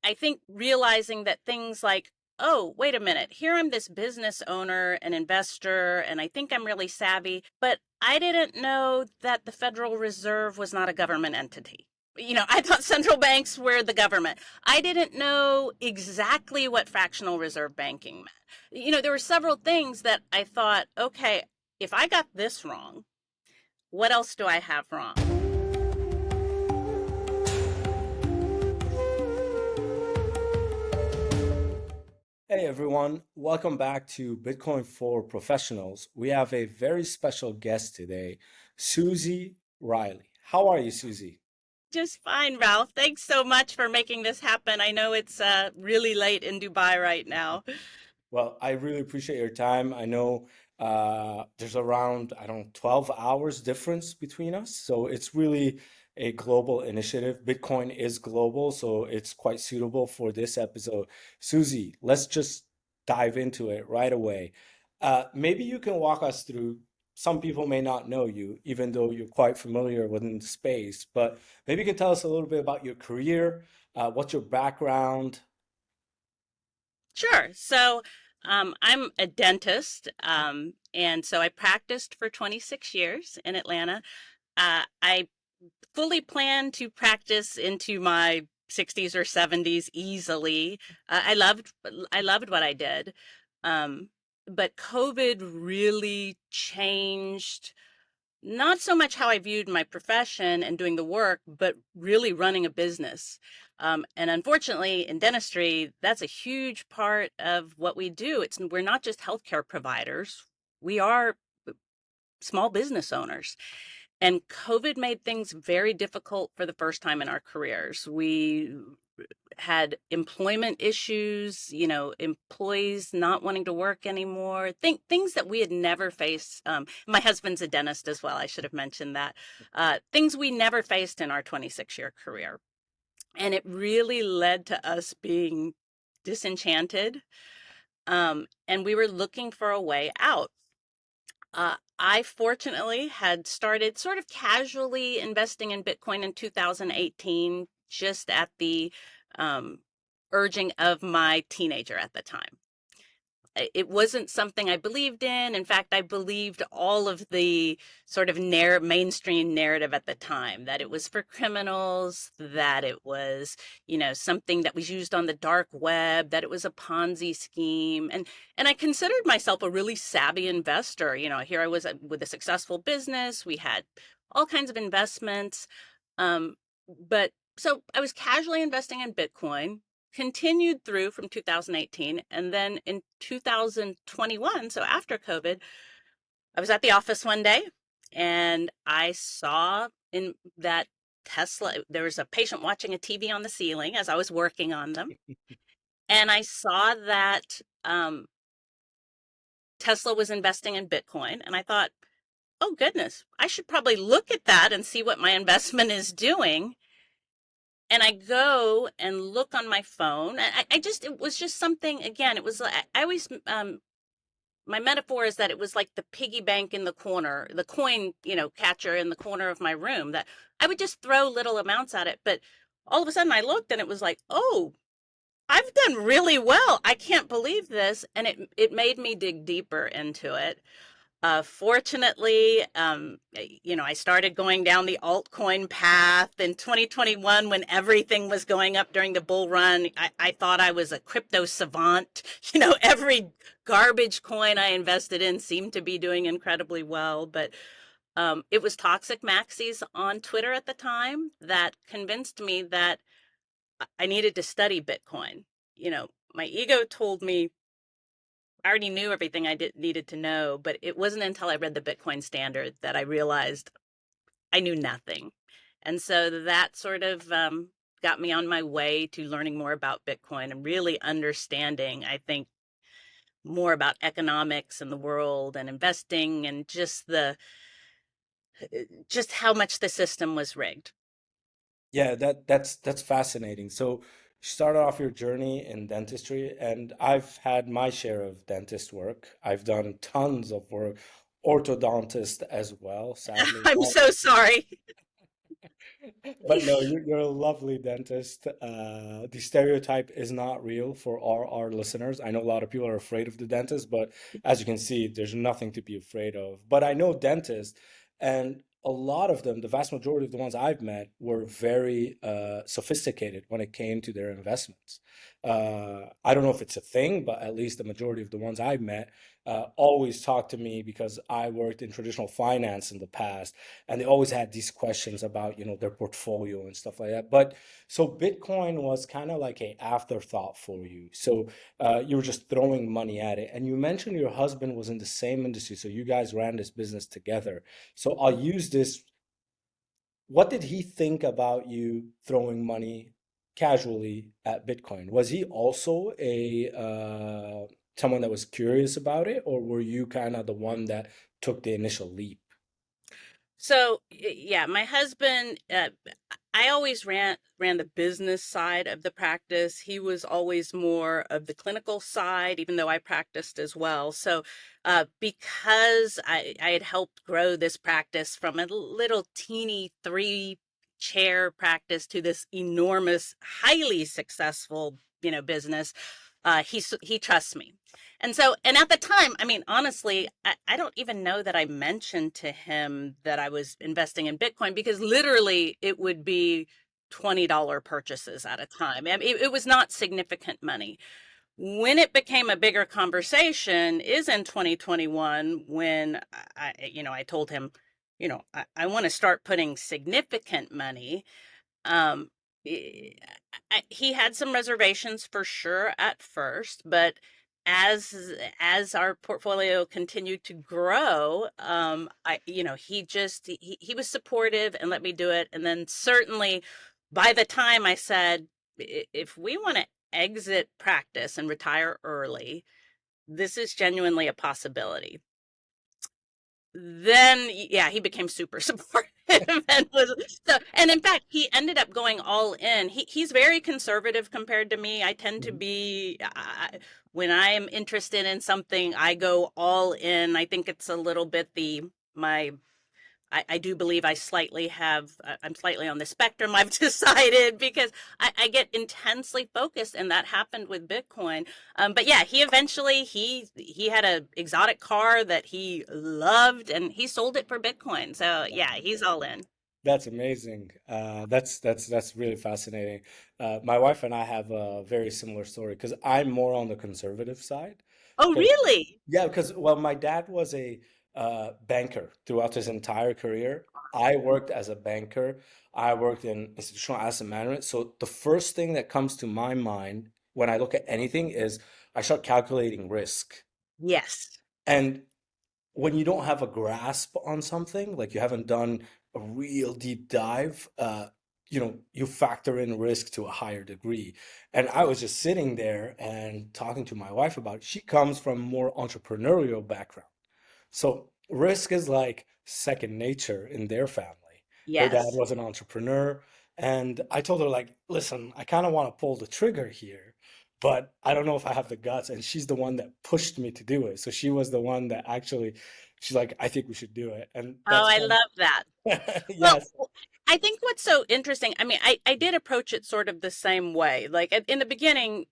I think realizing that things like, oh, wait a minute, here I'm this business owner, an investor, and I think I'm really savvy, but I didn't know that the Federal Reserve was not a government entity. I thought central banks were the government. I didn't know exactly what fractional reserve banking meant. There were several things that I thought, okay, if I got this wrong, what else do I have wrong? Hey everyone, welcome back to Bitcoin for Professionals. We have a very special guest today, Suzy Riley. How are you, Suzy? Just fine, Ralph. Thanks so much for making this happen. I know it's really late in Dubai right now. Well, I really appreciate your time. I know there's around, I don't know, 12 hours difference between us. So it's really a global initiative. Bitcoin is global, so it's quite suitable for this episode. Suzy, let's just dive into it right away. Maybe you can walk us through. Some people may not know you, even though you're quite familiar within the space, but maybe you can tell us a little bit about your career, what's your background. Sure. So I'm a dentist, and so I practiced for 26 years in Atlanta. I fully plan to practice into my 60s or 70s easily. I loved what I did. Um, but COVID really changed not so much how I viewed my profession and doing the work, but really running a business. And unfortunately, in dentistry, that's a huge part of what we do. We're not just healthcare providers; we are small business owners. And COVID made things very difficult for the first time in our careers. We had employment issues, employees not wanting to work anymore, things that we had never faced. My husband's a dentist as well. I should have mentioned that. Things we never faced in our 26-year career. And it really led to us being disenchanted. And we were looking for a way out. I fortunately had started sort of casually investing in Bitcoin in 2018, just at the um, urging of my teenager at the time. It wasn't something I believed in. In fact, I believed all of the sort of mainstream narrative at the time, that it was for criminals, that it was, something that was used on the dark web, that it was a Ponzi scheme. And I considered myself a really savvy investor. Here I was with a successful business. We had all kinds of investments. But so I was casually investing in Bitcoin, continued through from 2018. And then in 2021, so after COVID, I was at the office one day and I saw in that Tesla, there was a patient watching a TV on the ceiling as I was working on them. And I saw that Tesla was investing in Bitcoin. And I thought, oh, goodness, I should probably look at that and see what my investment is doing. And I go and look on my phone. It was just something, again, it was, I always, my metaphor is that it was like the piggy bank in the corner, the coin, catcher in the corner of my room, that I would just throw little amounts at it. But all of a sudden I looked and it was like, oh, I've done really well. I can't believe this. And it made me dig deeper into it. Fortunately, I started going down the altcoin path in 2021 when everything was going up during the bull run. I thought I was a crypto savant. Every garbage coin I invested in seemed to be doing incredibly well. But it was Toxic Maxis on Twitter at the time that convinced me that I needed to study Bitcoin. My ego told me I already knew everything needed to know, but it wasn't until I read the Bitcoin Standard that I realized I knew nothing. And so that sort of got me on my way to learning more about Bitcoin and really understanding, I think, more about economics and the world and investing and just how much the system was rigged. Yeah, that's fascinating. So you started off your journey in dentistry, and I've had my share of dentist work. I've done tons of work, orthodontist as well, sadly. I'm Not so sorry. But no, you're a lovely dentist. The stereotype is not real for our listeners. I know a lot of people are afraid of the dentist, but as you can see, there's nothing to be afraid of. But I know dentists, and a lot of them, the vast majority of the ones I've met, were very sophisticated when it came to their investments. I don't know if it's a thing, but at least the majority of the ones I've met always talk to me because I worked in traditional finance in the past, and they always had these questions about their portfolio and stuff like that. But so Bitcoin was kind of like a afterthought for you. So you were just throwing money at it, and you mentioned your husband was in the same industry, so you guys ran this business together. So I'll use this. What did he think about you throwing money casually at Bitcoin? Was he also a someone that was curious about it, or were you kind of the one that took the initial leap? So yeah, my husband, I always ran the business side of the practice. He was always more of the clinical side, even though I practiced as well. So because I had helped grow this practice from a little teeny three-chair practice to this enormous, highly successful, business, he trusts me. And at the time, I mean, honestly, I don't even know that I mentioned to him that I was investing in Bitcoin, because literally it would be $20 purchases at a time. I mean, it was not significant money. When it became a bigger conversation is in 2021, when I told him, I want to start putting significant money. um, eh, he had some reservations for sure at first, but as as our portfolio continued to grow, he was supportive and let me do it. And then certainly by the time I said, if we want to exit practice and retire early, this is genuinely a possibility, then yeah, he became super supportive. And in fact, he ended up going all in. He's very conservative compared to me. I tend to Mhm. be, when I am interested in something, I go all in. I think it's a little bit my I do believe I'm slightly on the spectrum, I've decided, because I get intensely focused, and that happened with Bitcoin. But yeah, he eventually he had a exotic car that he loved, and he sold it for Bitcoin. So yeah, he's all in. That's amazing. That's really fascinating. My wife and I have a very similar story because I'm more on the conservative side. Oh, 'Cause- really? yeah, because well, my dad was a banker throughout his entire career. I worked as a banker. I worked in institutional asset management. So the first thing that comes to my mind when I look at anything is I start calculating risk. Yes. And when you don't have a grasp on something, like you haven't done a real deep dive, you factor in risk to a higher degree. And I was just sitting there and talking to my wife about it. She comes from more entrepreneurial background. So risk is like second nature in their family. Her dad Yes. was an entrepreneur, and I told her like, listen, I kind of want to pull the trigger here, but I don't know if I have the guts. And she's the one that pushed me to do it. So she was the one that actually, she's like, I think we should do it. And Oh, that's I kind love that. of, Well, yes. I think what's so interesting, I mean, I did approach it sort of the same way. Like in the beginning,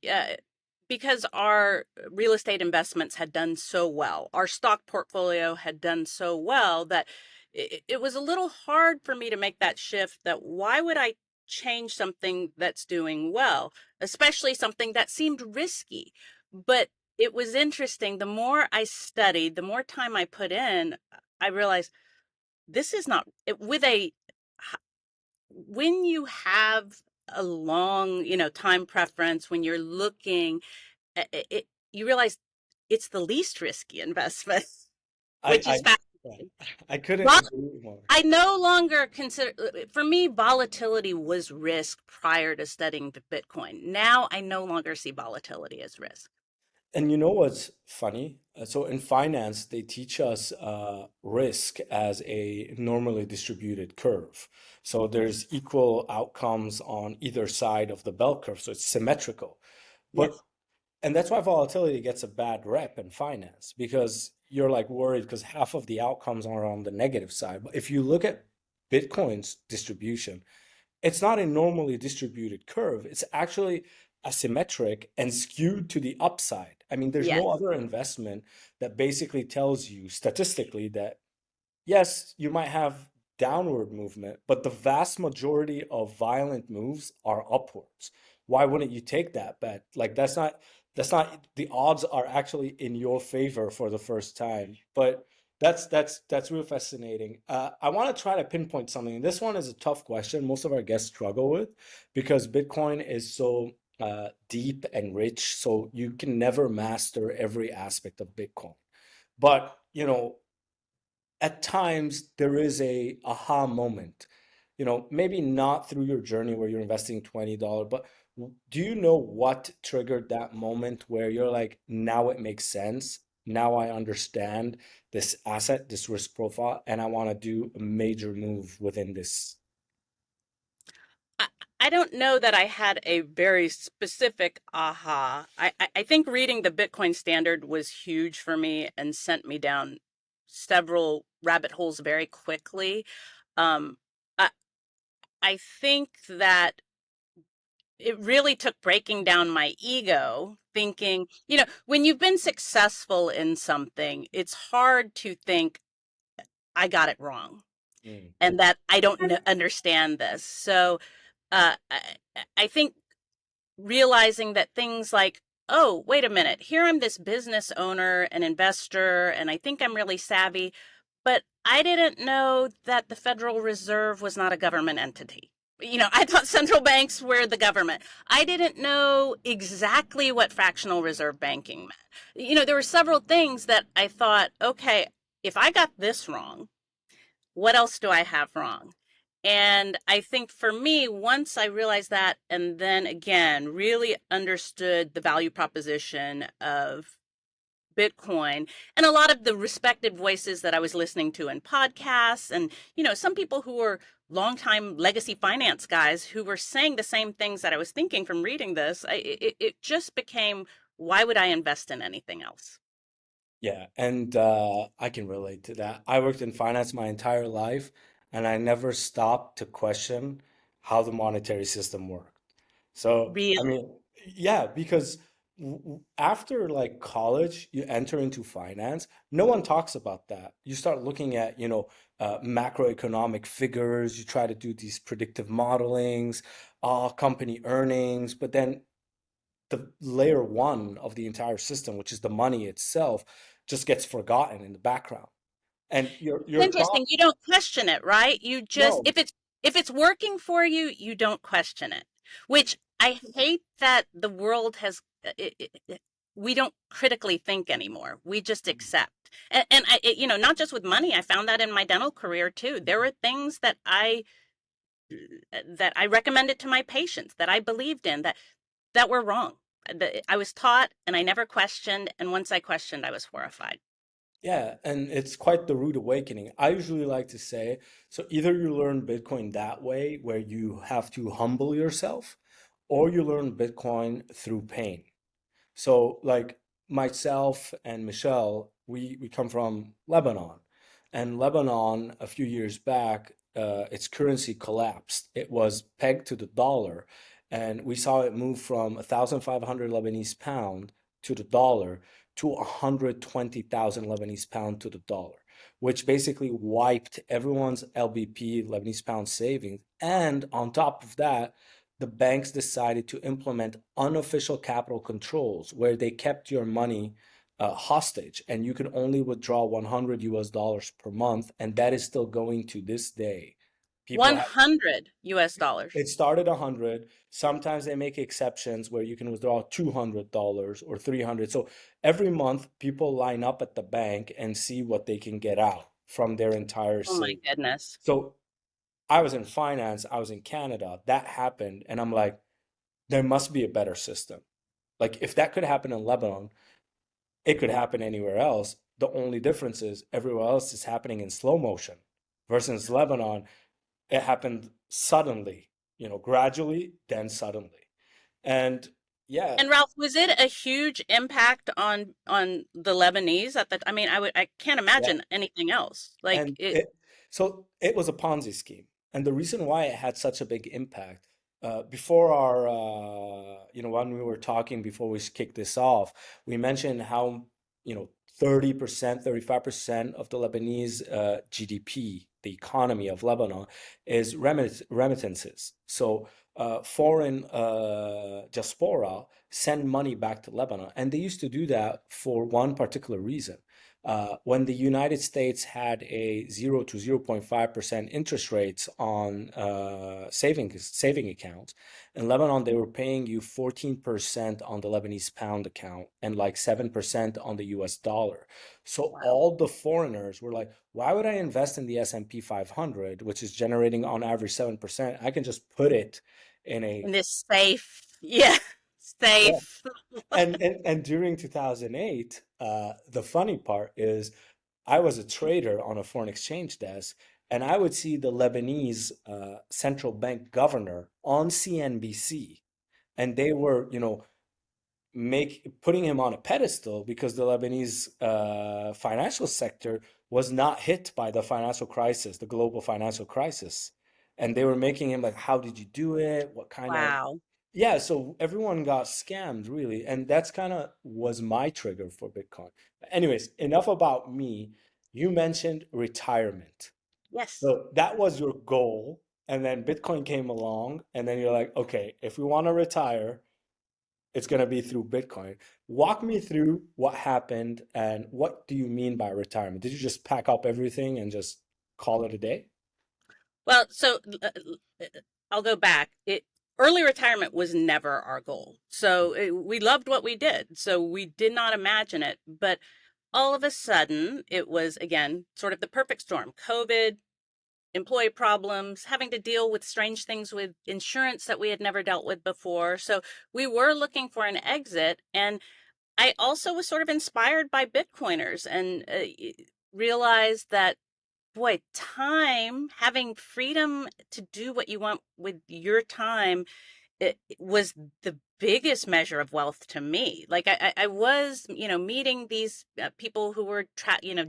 because our real estate investments had done so well, our stock portfolio had done so well, that it was a little hard for me to make that shift. That why would I change something that's doing well, especially something that seemed risky? But it was interesting. The more I studied, the more time I put in, I realized this is not with a when you have a long, time preference, when you're looking at it, you realize it's the least risky investment, I, which I, is yeah, fascinating. I couldn't Vol- agree more. I no longer consider, for me, volatility was risk prior to studying Bitcoin. Now I no longer see volatility as risk. And you know what's funny? So in finance, they teach us risk as a normally distributed curve. So there's equal outcomes on either side of the bell curve. So it's symmetrical. But Yes. and that's why volatility gets a bad rep in finance because you're like worried because half of the outcomes are on the negative side. But if you look at Bitcoin's distribution, it's not a normally distributed curve. It's actually asymmetric and skewed to the upside. I mean, there's no Yes. other investment that basically tells you statistically that yes, you might have downward movement, but the vast majority of violent moves are upwards. Why wouldn't you take that bet? Like that's not the odds are actually in your favor for the first time. But that's real fascinating. I want to try to pinpoint something. This one is a tough question. Most of our guests struggle with because Bitcoin is so deep and rich, so you can never master every aspect of Bitcoin. But at times there is a aha moment, maybe not through your journey where you're investing $20, but do you know what triggered that moment where you're like, now it makes sense, now I understand this asset, this risk profile, and I want to do a major move within this? I, I don't know that I had a very specific aha. I think reading the Bitcoin Standard was huge for me and sent me down several rabbit holes very quickly. Um, I, I think that it really took breaking down my ego, thinking, when you've been successful in something, it's hard to think I got it wrong Mm, and that I don't understand this. So I think realizing that things like, oh, wait a minute, here I'm this business owner and investor, and I think I'm really savvy, but I didn't know that the Federal Reserve was not a government entity. I thought central banks were the government. I didn't know exactly what fractional reserve banking meant. There were several things that I thought, okay, if I got this wrong, what else do I have wrong? And I think for me, once I realized that, and then again, really understood the value proposition of Bitcoin and a lot of the respected voices that I was listening to in podcasts, and, some people who were longtime legacy finance guys who were saying the same things that I was thinking from reading this, it just became, why would I invest in anything else? yeah, and I can relate to that. I worked in finance my entire life, and I never stopped to question how the monetary system works. So, I Really? mean, yeah, because after like college, you enter into finance. No one talks about that. You start looking at, macroeconomic figures. You try to do these predictive modelings, company earnings, but then the layer one of the entire system, which is the money itself, just gets forgotten in the background. And It's your thought, interesting. You don't question it, right? You just no. if it's working for you, you don't question it. Which I hate that the world has we don't critically think anymore. We just accept. And not just with money. I found that in my dental career too. There were things that I recommended to my patients that I believed in that were wrong. I was taught and I never questioned, and once I questioned, I was horrified. Yeah, and it's quite the rude awakening. I usually like to say, so either you learn Bitcoin that way, where you have to humble yourself, or you learn Bitcoin through pain. So, like myself and Michelle, we come from Lebanon, and Lebanon a few years back, its currency collapsed. It was pegged to the dollar, and we saw it move from 1,500 Lebanese pound to the dollar to 120,000 Lebanese pound to the dollar, which basically wiped everyone's LBP, Lebanese pound savings. And on top of that, the banks decided to implement unofficial capital controls where they kept your money hostage and you can only withdraw 100 US dollars per month. And that is still going to this day. People have, 100 US dollars. it started 100. Sometimes they make exceptions where you can withdraw $200 or 300. So every month, people line up at the bank and see what they can get out from their entire Oh my savings. goodness. So I was in finance, I was in Canada, that happened, and I'm like, there must be a better system. Like if that could happen in Lebanon, it could happen anywhere else. The only difference is everywhere else is happening in slow motion versus Lebanon, it happened suddenly, gradually, then suddenly. And yeah, And Ralph, was it a huge impact on the Lebanese at the I can't yeah. imagine anything else. Like And it it, so it was a Ponzi scheme. And the reason why it had such a big impact, before our, when we were talking before we kicked this off, we mentioned how, 30%, 35% of the Lebanese GDP, the economy of Lebanon, is remittances. So foreign diaspora send money back to Lebanon. And they used to do that for one particular reason. When the United States had a 0 to 0.5% interest rates on saving accounts, in Lebanon they were paying you 14% on the Lebanese pound account and like 7% on the US dollar. So Wow. all the foreigners were like, why would I invest in the S&P 500, which is generating on average 7%? I can just put it in a In this safe, yeah, yeah. safe. And during 2008, the funny part is I was a trader on a foreign exchange desk, and I would see the Lebanese central bank governor on CNBC, and they were, putting him on a pedestal because the Lebanese financial sector was not hit by the financial crisis, the global financial crisis, and they were making him like, how did you do it? What kind of Wow. yeah, so everyone got scammed really, and that's kind of was my trigger for Bitcoin. Anyways, enough about me. You mentioned retirement. Yes. So that was your goal, and then Bitcoin came along, and then you're like, okay, if we want to retire, it's going to be through Bitcoin. Walk me through what happened and what do you mean by retirement? Did you just pack up everything and just call it a day? Well, so I'll go back. Early retirement was never our goal. So we loved what we did. So we did not imagine it. But all of a sudden, it was again sort of the perfect storm. COVID, employee problems, having to deal with strange things with insurance that we had never dealt with before. So we were looking for an exit. And I also was sort of inspired by Bitcoiners and realized that boy, time, having freedom to do what you want with your time, it was the biggest measure of wealth to me. Like I was, meeting these people who were,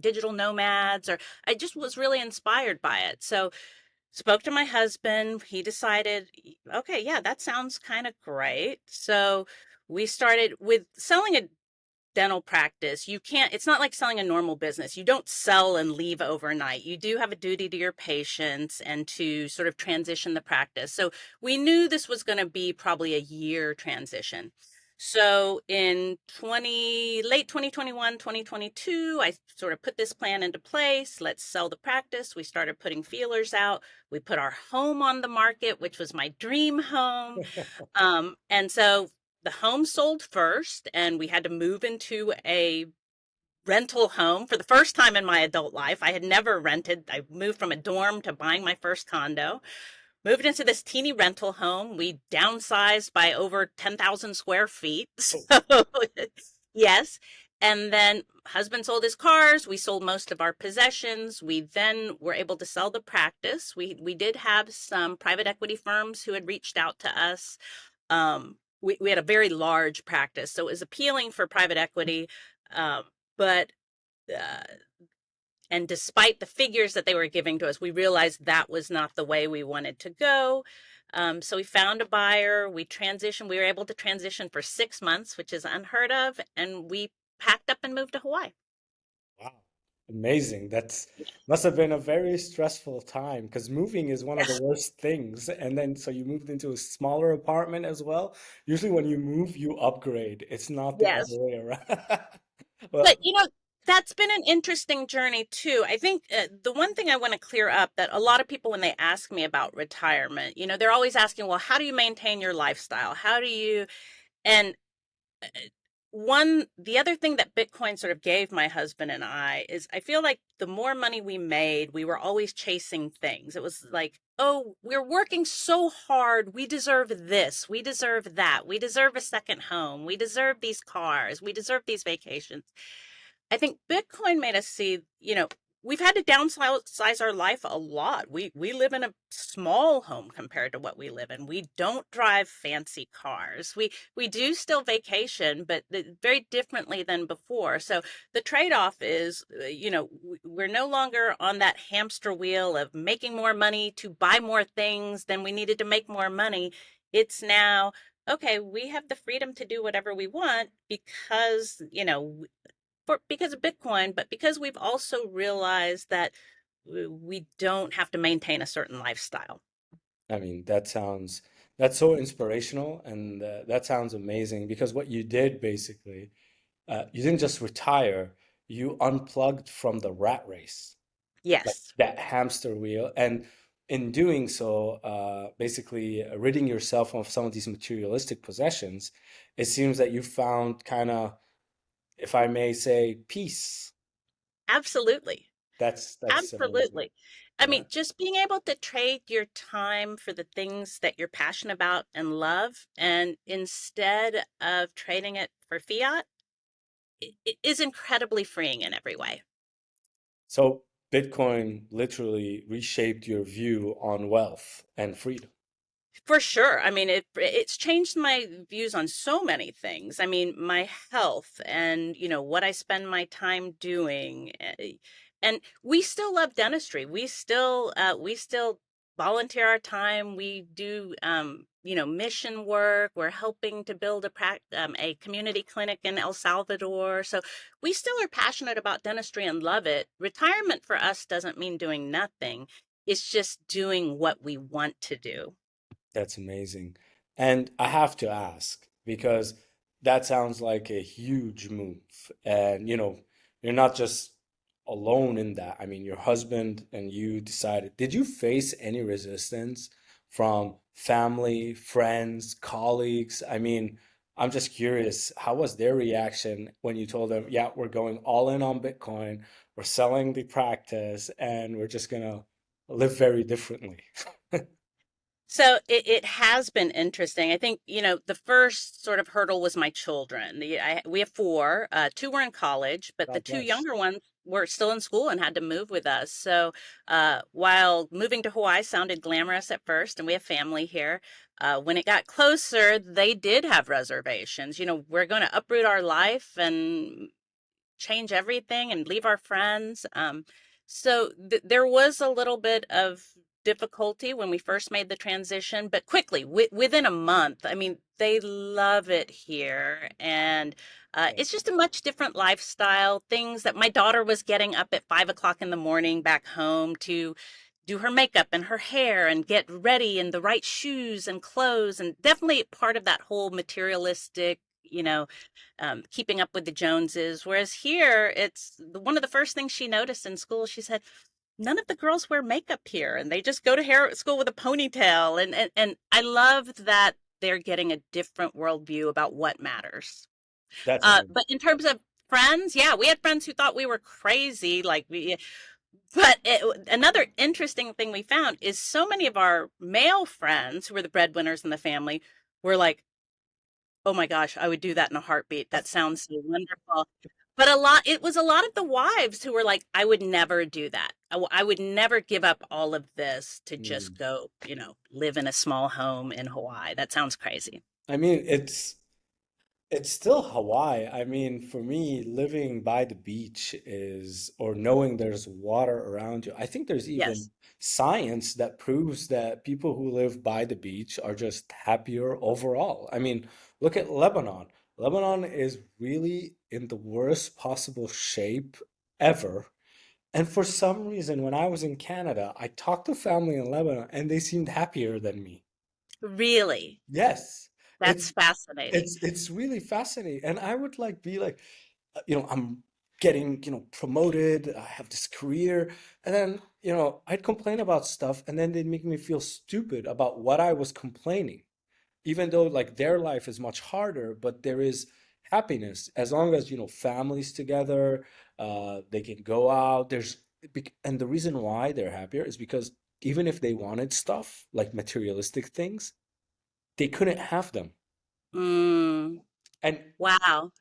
digital nomads, or I just was really inspired by it. So spoke to my husband. He decided, okay, yeah, that sounds kind of great. So we started with selling a dental practice. You can't, it's not like selling a normal business. You don't sell and leave overnight. You do have a duty to your patients and to sort of transition the practice. So we knew this was going to be probably a year transition. So in late 2021, 2022, I sort of put this plan into place. Let's sell the practice. We started putting feelers out. We put our home on the market, which was my dream home. And so the home sold first, and we had to move into a rental home for the first time in my adult life. I had never rented. I moved from a dorm to buying my first condo. Moved into this teeny rental home. We downsized by over 10,000 square feet. Oh, So, yes. And then husband sold his cars. We sold most of our possessions. We then were able to sell the practice. We did have some private equity firms who had reached out to us. We had a very large practice, so it was appealing for private equity. But uh, and despite the figures that they were giving to us, we realized that was not the way we wanted to go. So we found a buyer. We transitioned. We were able to transition for 6 months, which is unheard of, and we packed up and moved to Hawaii. wow. Amazing. That's must have been a very stressful time because moving is one of the Yes. worst things. And then so you moved into a smaller apartment as well. Usually when you move, you upgrade. It's not the other Yes. way around. Well, But that's been an interesting journey too. I think the one thing I want to clear up that a lot of people, when they ask me about retirement, they're always asking, well, how do you maintain your lifestyle? How do you, and the other thing that Bitcoin sort of gave my husband and I is I feel like the more money we made, we were always chasing things. It was like, oh, we're working so hard. We deserve this. We deserve that. We deserve a second home. We deserve these cars. We deserve these vacations. I think Bitcoin made us see, we've had to downsize our life a lot. We live in a small home compared to what we live in. We don't drive fancy cars. We do still vacation, but very differently than before. So the trade-off is, we're no longer on that hamster wheel of making more money to buy more things than we needed to make more money. It's now, okay, we have the freedom to do whatever we want because, because of Bitcoin, but because we've also realized that we don't have to maintain a certain lifestyle. I mean, that's so inspirational, and that sounds amazing because what you did basically, you didn't just retire, you unplugged from the rat race, like Yes, that hamster wheel, and in doing so, basically ridding yourself of some of these materialistic possessions, it seems that you found kind of, if I may say, peace. absolutely. That's amazing. Absolutely. I Yeah. mean, just being able to trade your time for the things that you're passionate about and love, and instead of trading it for fiat, it is incredibly freeing in every way. So Bitcoin literally reshaped your view on wealth and freedom. For sure. I mean, it's changed my views on so many things. I mean, my health and, what I spend my time doing. And we still love dentistry. We still volunteer our time. We do mission work. We're helping to build a community clinic in El Salvador. So we still are passionate about dentistry and love it. Retirement for us doesn't mean doing nothing. It's just doing what we want to do. That's amazing. And I have to ask because that sounds like a huge move. And you're not just alone in that. I mean, your husband and you decided. Did you face any resistance from family, friends, colleagues? I mean, I'm just curious, how was their reaction when you told them, yeah, we're going all in on Bitcoin, we're selling the practice, and we're just gonna live very differently? So it has been interesting. I think, the first sort of hurdle was my children. We have four. Two were in college, but the God two bless. younger ones were still in school and had to move with us. So while moving to Hawaii sounded glamorous at first, and we have family here, when it got closer, they did have reservations. We're going to uproot our life and change everything and leave our friends. So there was a little bit of difficulty when we first made the transition, but quickly, within a month, I mean, they love it here. And it's just a much different lifestyle. Things that my daughter was getting up at 5 o'clock in the morning back home to do her makeup and her hair and get ready in the right shoes and clothes, and definitely part of that whole materialistic, keeping up with the Joneses. Whereas here, it's one of the first things she noticed in school. She said, "None of the girls wear makeup here, and they just go to hair school with a ponytail." And I loved that they're getting a different worldview about what matters. That's amazing. But in terms of friends, yeah, we had friends who thought we were crazy, like we. But another interesting thing we found is so many of our male friends who were the breadwinners in the family were like, "Oh my gosh, I would do that in a heartbeat. That sounds so wonderful." But it was a lot of the wives who were like, "I would never do that. I would never give up all of this to just Mm. go, live in a small home in Hawaii. That sounds crazy." I mean, it's still Hawaii. I mean, for me, living by the beach is, or knowing there's water around you. I think there's even Yes. science that proves that people who live by the beach are just happier overall. I mean, look at Lebanon. Lebanon is really in the worst possible shape ever. And for some reason, when I was in Canada, I talked to family in Lebanon and they seemed happier than me. Really? Yes. It's That's fascinating. it's really fascinating. And I would like be like, I'm getting, promoted, I have this career, and then, I'd complain about stuff and then they'd make me feel stupid about what I was complaining. Even though like their life is much harder, but there is happiness as long as, families together, they can go out. And the reason why they're happier is because even if they wanted stuff like materialistic things, they couldn't have them. Mm, And wow.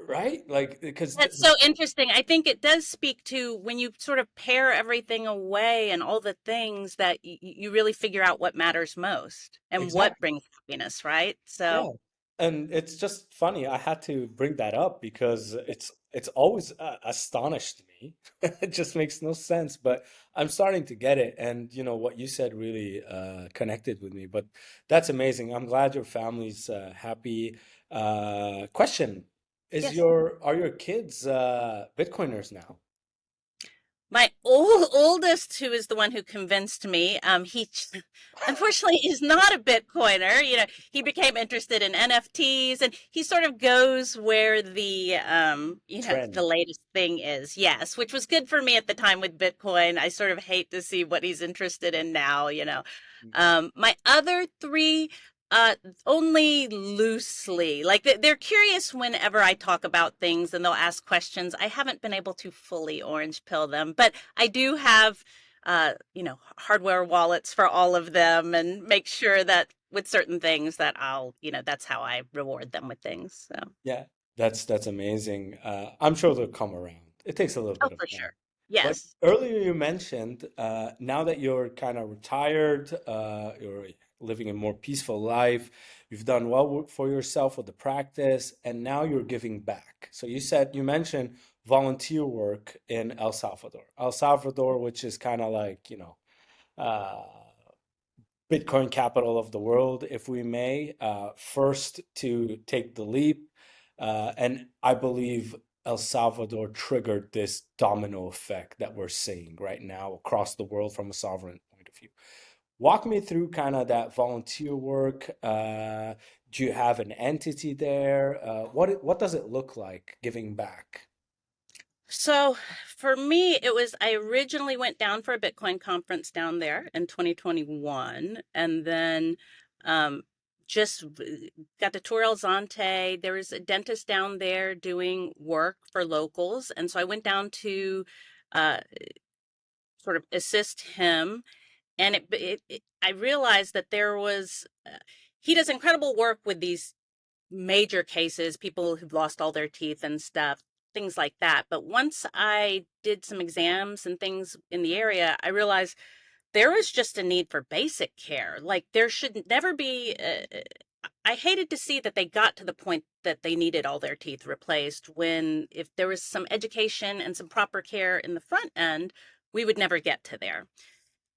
right? Like, because That's so interesting. I think it does speak to when you sort of pare everything away and all the things that you really figure out what matters most and what exactly. brings happiness, right? Yeah. So, And it's just funny. I had to bring that up because it's always astonished me. It just makes no sense, but I'm starting to get it. And you know what you said really connected with me. But that's amazing. I'm glad your family's happy. Question: yes. are your kids Bitcoiners now? My oldest, who is the one who convinced me, he unfortunately is not a Bitcoiner. You know, he became interested in NFTs, and he sort of goes where the Trend. latest thing is. Yes, which was good for me at the time with Bitcoin. I sort of hate to see what he's interested in now. My other three, uh, only loosely. Like they're curious whenever I talk about things and they'll ask questions. I haven't been able to fully orange pill them, but I do have hardware wallets for all of them and make sure that with certain things that that's how I reward them with things. So, Yeah, that's amazing. I'm sure they'll come around. It takes a little oh, bit of for time. sure. But Yes, earlier you mentioned now that you're kind of retired, you're living a more peaceful life, you've done well for yourself with the practice, and now you're giving back. So you mentioned volunteer work in El Salvador. El Salvador, which is kind of like, uh, Bitcoin capital of the world, if we may, first to take the leap. And I believe El Salvador triggered this domino effect that we're seeing right now across the world from a sovereign point of view. Walk me through kind of that volunteer work. Do you have an entity there? What does it look like giving back? so for me, I originally went down for a Bitcoin conference down there in 2021, and then um, just got to tour El Zante. There was a dentist down there doing work for locals, and so I went down to uh, sort of assist him. And I realized that he does incredible work with these major cases, people who've lost all their teeth and stuff, things like that. But once I did some exams and things in the area, I realized there is just a need for basic care. Like there should never be. I hated to see that they got to the point that they needed all their teeth replaced when if there was some education and some proper care in the front end, we would never get to there.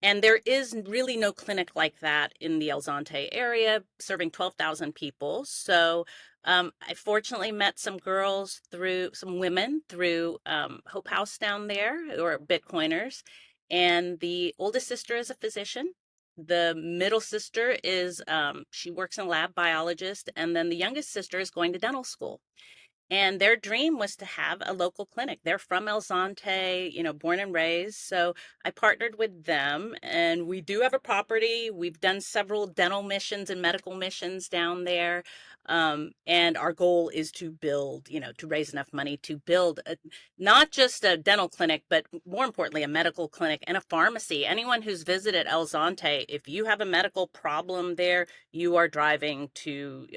And there is really no clinic like that in the El Zante area, serving 12,000 people. So I fortunately met some women through Hope House down there, who are Bitcoiners. And the oldest sister is a physician. The middle sister she works in lab biologist. And then the youngest sister is going to dental school. And their dream was to have a local clinic. They're from El Zante, born and raised. So I partnered with them, and we do have a property. We've done several dental missions and medical missions down there. And our goal is to build, to raise enough money to build not just a dental clinic, but more importantly, a medical clinic and a pharmacy. Anyone who's visited El Zante, if you have a medical problem there, you are driving to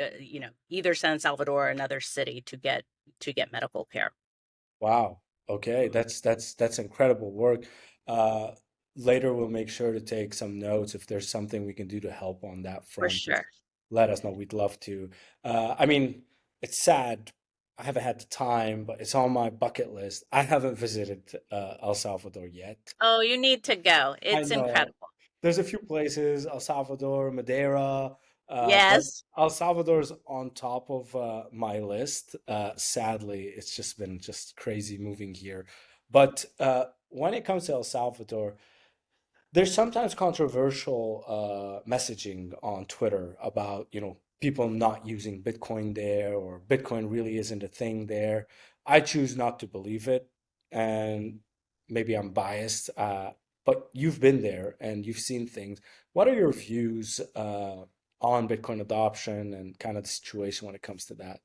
either San Salvador or another city to get medical care. Wow. Okay, that's incredible work. Uh, Later we'll make sure to take some notes. If there's something we can do to help on that For front, just sure. let us know. We'd love to. I mean, it's sad. I haven't had the time, but it's on my bucket list. I haven't visited El Salvador yet. Oh, you need to go. I It's know. incredible. There's a few places, El Salvador, Madeira, but Yes. El Salvador's on top of my list. Sadly, it's just been just crazy moving here. But when it comes to El Salvador, there's sometimes controversial messaging on Twitter about, people not using Bitcoin there or Bitcoin really isn't a thing there. I choose not to believe it, and maybe I'm biased, but you've been there and you've seen things. What are your views on Bitcoin adoption and kind of the situation when it comes to that?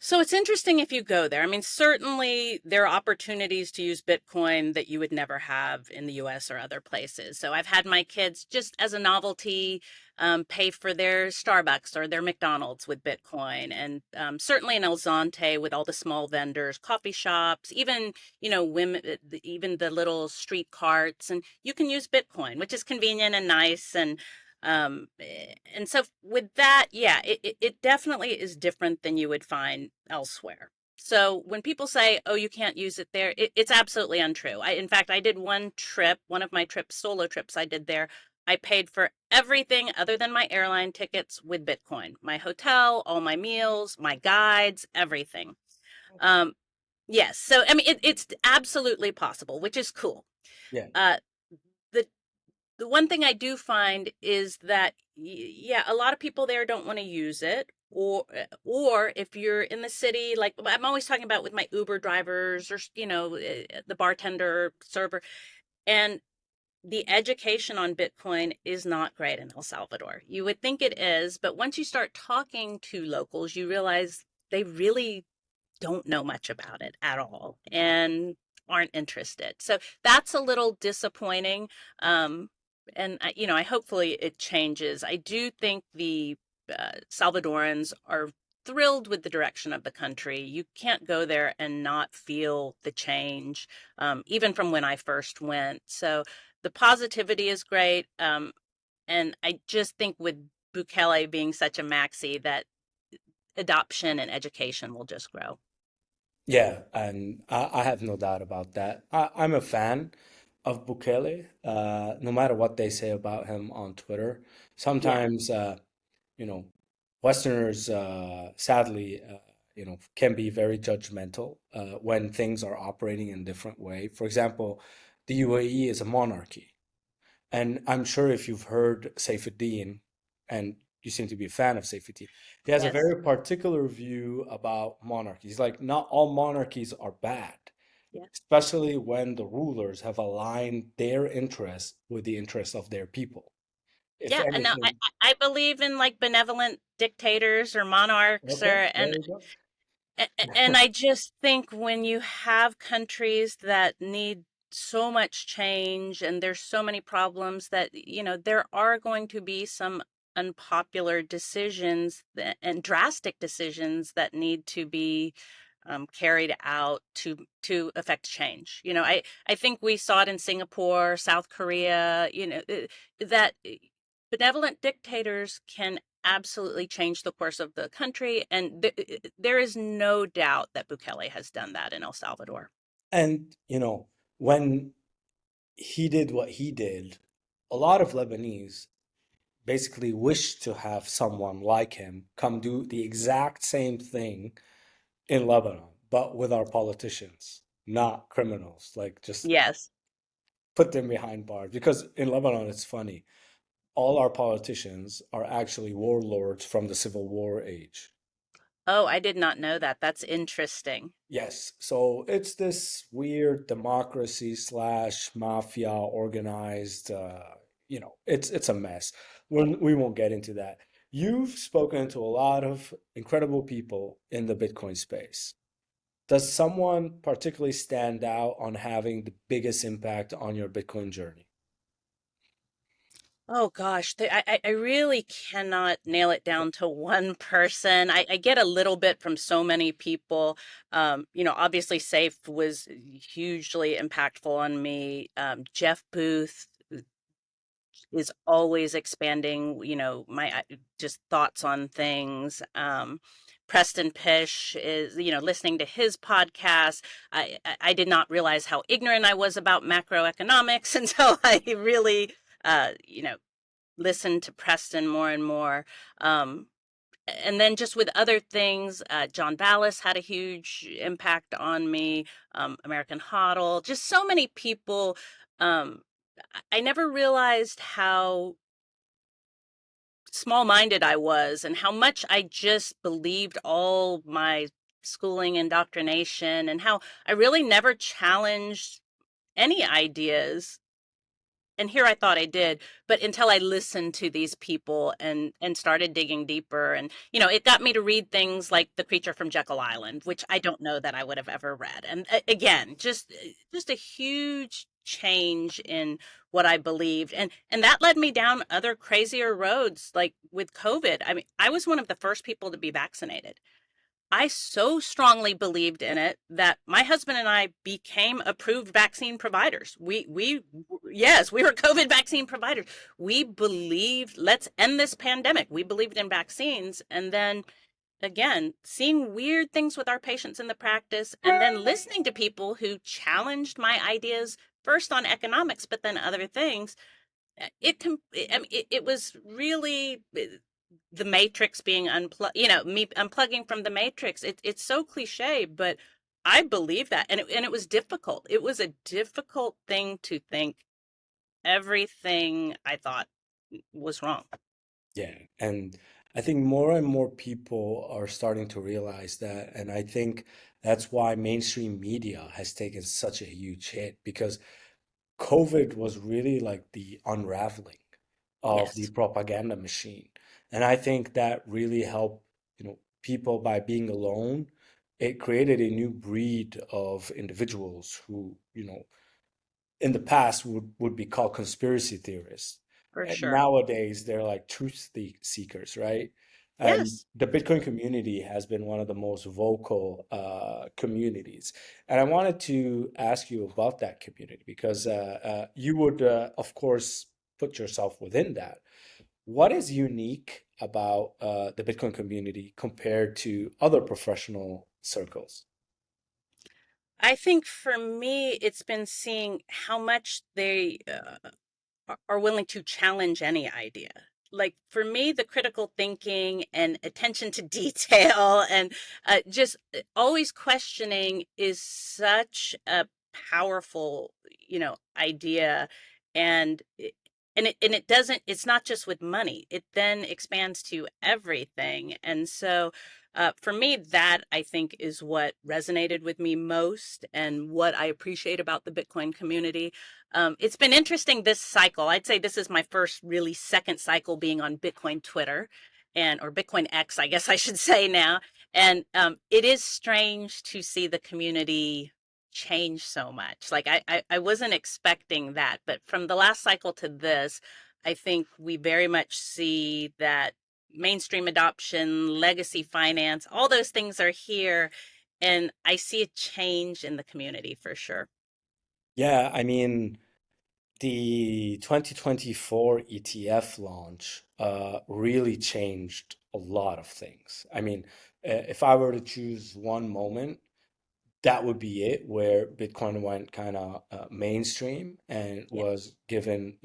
So it's interesting if you go there. I mean, certainly there are opportunities to use Bitcoin that you would never have in the US or other places. So I've had my kids just as a novelty pay for their Starbucks or their McDonald's with Bitcoin. And certainly in El Zonte with all the small vendors, coffee shops, even, women, even the little street carts, and you can use Bitcoin, which is convenient and nice. And so with that, yeah, it definitely is different than you would find elsewhere. So when people say, "Oh, you can't use it there," it's absolutely untrue. In fact, I did one trip, one of my trips, solo trips I did there. I paid for everything other than my airline tickets with Bitcoin. My hotel, all my meals, my guides, everything. Um, yes. So I mean, it's absolutely possible, which is cool. Yeah. Uh, the the one thing I do find is that yeah, a lot of people there don't want to use it, or if you're in the city, like I'm always talking about with my Uber drivers or the bartender server, and the education on Bitcoin is not great in El Salvador. You would think it is, but once you start talking to locals, you realize they really don't know much about it at all and aren't interested. So that's a little disappointing. Um, and I hopefully it changes. I do think the Salvadorans are thrilled with the direction of the country. You can't go there and not feel the change, even from when I first went. So the positivity is great. And I just think with Bukele being such a maxi that adoption and education will just grow. Yeah, and I have no doubt about that. I'm a fan of Bukele, no matter what they say about him on Twitter. Yeah. Sometimes, you know, Westerners, sadly, can be very judgmental when things are operating in a different way. For example, the UAE is a monarchy. And I'm sure if you've heard Saifuddin, and you seem to be a fan of Saifuddin, he has a Yes. very particular view about monarchies. Like, not all monarchies are bad, Yeah. especially when the rulers have aligned their interests with the interests of their people. If Yeah. And now I, anything, I believe in like benevolent dictators or monarchs okay, or there we go. and I just think when you have countries that need so much change and there's so many problems that, there are going to be some unpopular decisions and drastic decisions that need to be carried out to affect change. I think we saw it in Singapore, South Korea, that benevolent dictators can absolutely change the course of the country. And there is no doubt that Bukele has done that in El Salvador. And, when he did what he did, a lot of Lebanese basically wish to have someone like him come do the exact same thing in Lebanon, but with our politicians, not criminals. Like, just Yes. put them behind bars. Because in Lebanon, it's funny. All our politicians are actually warlords from the Civil War age. Oh, I did not know that. That's interesting. Yes, so it's this weird democracy slash mafia organized. It's a mess. We won't get into that. You've spoken to a lot of incredible people in the Bitcoin space. Does someone particularly stand out on having the biggest impact on your Bitcoin journey? Oh gosh, I really cannot nail it down to one person. I get a little bit from so many people. Obviously, Safe was hugely impactful on me. Jeff Booth is always expanding, my just thoughts on things. Preston Pish is, listening to his podcast. I did not realize how ignorant I was about macroeconomics until I really, listened to Preston more and more. Um, and then just with other things, John Ballas had a huge impact on me. American Hoddle, just so many people. Um, I never realized how small-minded I was and how much I just believed all my schooling indoctrination and how I really never challenged any ideas and here I thought I did, but until I listened to these people and started digging deeper, and it got me to read things like The Creature from Jekyll Island, which I don't know that I would have ever read. And again, just a huge change in what I believed, and that led me down other crazier roads, like with COVID. I mean, I was one of the first people to be vaccinated. I so strongly believed in it that my husband and I became approved vaccine providers. Yes, we were COVID vaccine providers. We believed, let's end this pandemic. We believed in vaccines. And then again, seeing weird things with our patients in the practice, and then listening to people who challenged my ideas first on economics, but then other things, I mean, it was really the matrix being unplugged, me unplugging from the matrix. It's so cliche, but I believe that. And it was difficult. It was a difficult thing to think everything I thought was wrong. Yeah, and I think more and more people are starting to realize that, and I think that's why mainstream media has taken such a huge hit because COVID was really like the unraveling of the Yes, propaganda machine. And I think that really helped, people by being alone. It created a new breed of individuals who, in the past would be called conspiracy theorists. for And sure. nowadays, they're like truth seekers, right? And Yes. the Bitcoin community has been one of the most vocal communities. And I wanted to ask you about that community because you would, of course, put yourself within that. What is unique about the Bitcoin community compared to other professional circles? I think for me, it's been seeing how much they are willing to challenge any idea. Like for me, the critical thinking and attention to detail and just always questioning is such a powerful, idea. And it doesn't. It's not just with money. It then expands to everything. And so, for me, that I think is what resonated with me most, and what I appreciate about the Bitcoin community. It's been interesting this cycle. I'd say this is my first really second cycle being on Bitcoin Twitter, or Bitcoin X, I guess I should say now. And it is strange to see the community change so much. Like I wasn't expecting that, but from the last cycle to this, I think we very much see that mainstream adoption, legacy finance, all those things are here. And I see a change in the community for sure. Yeah, I mean, the 2024 ETF launch really changed a lot of things. I mean, if I were to choose one moment, that would be it, where Bitcoin went kind of mainstream and Yeah. was given,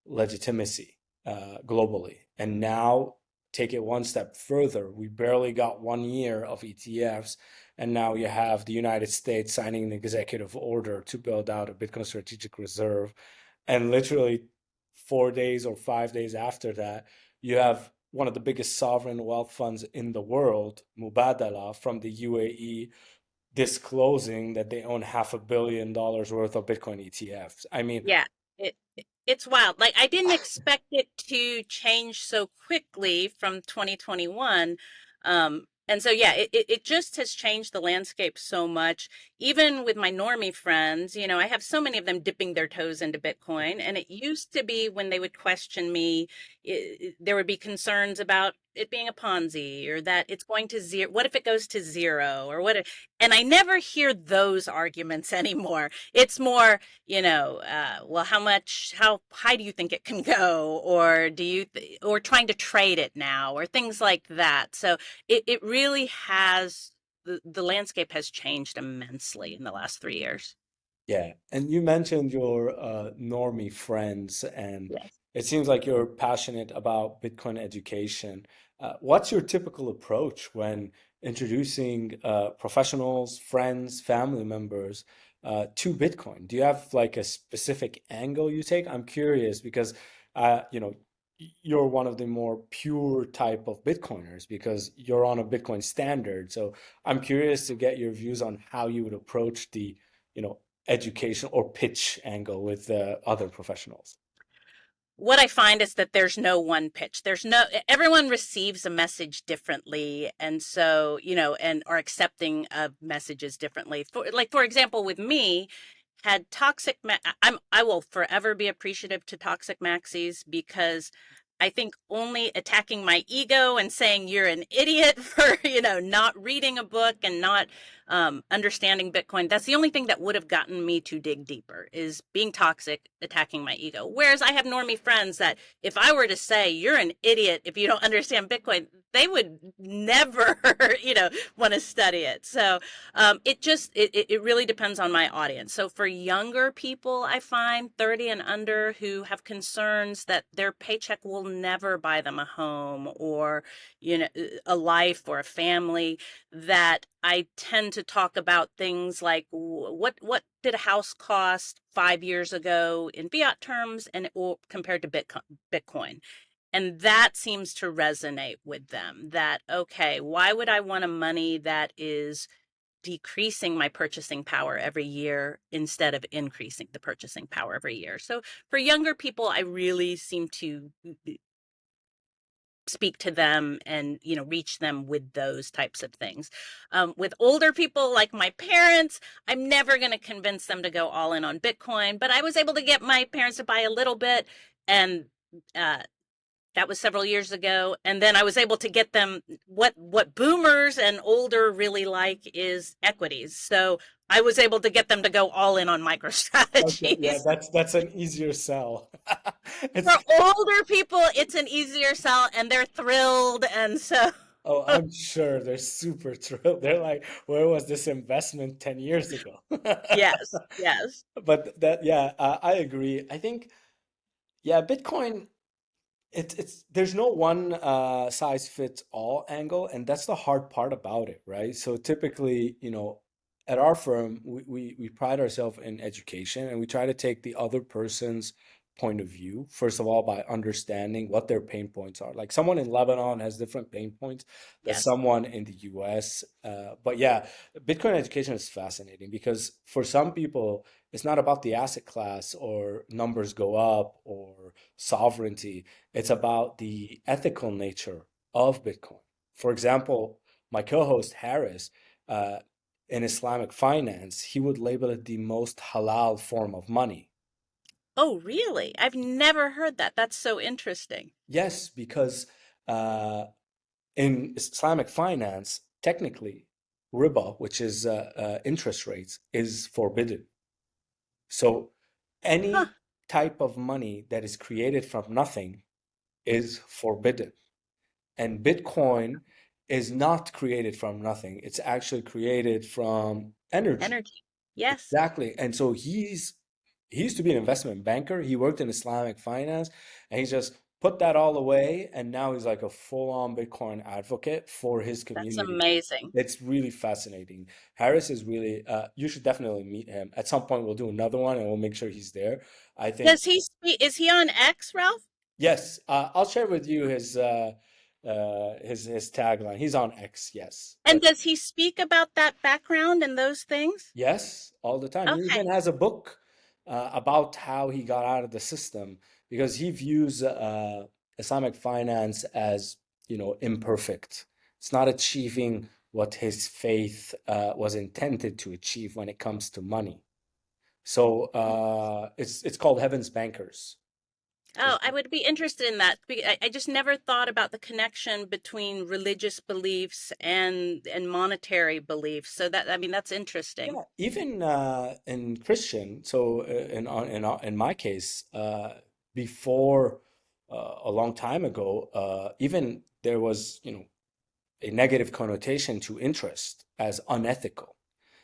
legitimacy globally. And now take it one step further. We barely got 1 year of ETFs, and now you have the United States signing an executive order to build out a Bitcoin strategic reserve. And literally 4 days or 5 days after that, you have one of the biggest sovereign wealth funds in the world, Mubadala from the UAE, disclosing that they own $500 million worth of Bitcoin ETFs. I mean, Yeah, it's wild. Like I didn't expect it to change so quickly from 2021. And so yeah, it just has changed the landscape so much. Even with my normie friends, I have so many of them dipping their toes into Bitcoin. And it used to be when they would question me, there would be concerns about it being a Ponzi, or that it's going to zero. What if it goes to zero? Or what if, and I never hear those arguments anymore. It's more, well, how high do you think it can go? Or or trying to trade it now, or things like that. So it really has, the landscape has changed immensely in the last 3 years. yeah, and you mentioned your normie friends, and Yes. it seems like you're passionate about Bitcoin education. What's your typical approach when introducing professionals, friends, family members to Bitcoin? Do you have like a specific angle you take? I'm curious because you're one of the more pure type of Bitcoiners because you're on a Bitcoin standard. So I'm curious to get your views on how you would approach the, you know, education or pitch angle with other professionals? What I find is that there's no one pitch. There's no, everyone receives a message differently. And so, and are accepting of messages differently. For example, with me, had I will forever be appreciative to toxic maxis because I think only attacking my ego and saying you're an idiot for, not reading a book and not understanding Bitcoin. That's the only thing that would have gotten me to dig deeper is being toxic, attacking my ego. Whereas I have normie friends that if I were to say you're an idiot if you don't understand Bitcoin, they would never, want to study it. So it really depends on my audience. So for younger people, I find 30 and under who have concerns that their paycheck will never buy them a home or, a life or a family, that I tend to talk about things like what did a house cost 5 years ago in fiat terms and or compared to Bitcoin. And that seems to resonate with them that, okay, why would I want a money that is decreasing my purchasing power every year instead of increasing the purchasing power every year? So for younger people, I really seem to speak to them and reach them with those types of things. With older people like my parents, I'm never going to convince them to go all in on Bitcoin, but I was able to get my parents to buy a little bit, and uh, that was several years ago. And then I was able to get them what boomers and older really like is equities. So I was able to get them to go all in on micro Okay, yeah, strategies. that's an easier sell. For It's older people, it's an easier sell and they're thrilled. And so, Oh, I'm sure they're super thrilled. They're like, where was this investment 10 years ago? yes, yes, But yeah, I agree. I think, yeah, Bitcoin, it's there's no one size fits all angle, and that's the hard part about it, right? So typically, at our firm, we pride ourselves in education, and we try to take the other person's point of view, first of all, by understanding what their pain points are. Like someone in Lebanon has different pain points than yes. someone in the US. But yeah, Bitcoin education is fascinating because for some people, it's not about the asset class or numbers go up or sovereignty. It's about the ethical nature of Bitcoin. For example, my co-host Harris, uh, in Islamic finance, he would label it the most halal form of money. Oh, really? I've never heard that. That's so interesting. Yes, because uh, in Islamic finance, technically, riba, which is interest rates, is forbidden. So Huh. any type of money that is created from nothing is forbidden. And Bitcoin is not created from nothing. It's actually created from energy. Energy. Yes. Exactly. And so he used to be an investment banker. He worked in Islamic finance and he just put that all away. And now he's like a full-on Bitcoin advocate for his That's community. amazing. It's really fascinating. Harris is really, you should definitely meet him. At some point, we'll do another one and we'll make sure he's there. I think, Does he speak? Is he on X, Ralph? yes, I'll share with you his tagline. He's on X, yes. And does he speak about that background and those things? Yes, all the time. He even Okay. has a book about how he got out of the system because he views Islamic finance as, imperfect. It's not achieving what his faith was intended to achieve when it comes to money. So it's called Heaven's Bankers. Oh, I would be interested in that. I just never thought about the connection between religious beliefs and monetary beliefs. So that, I mean, that's interesting. Yeah, even in Christian, so in my case, before a long time ago, even there was, a negative connotation to interest as unethical.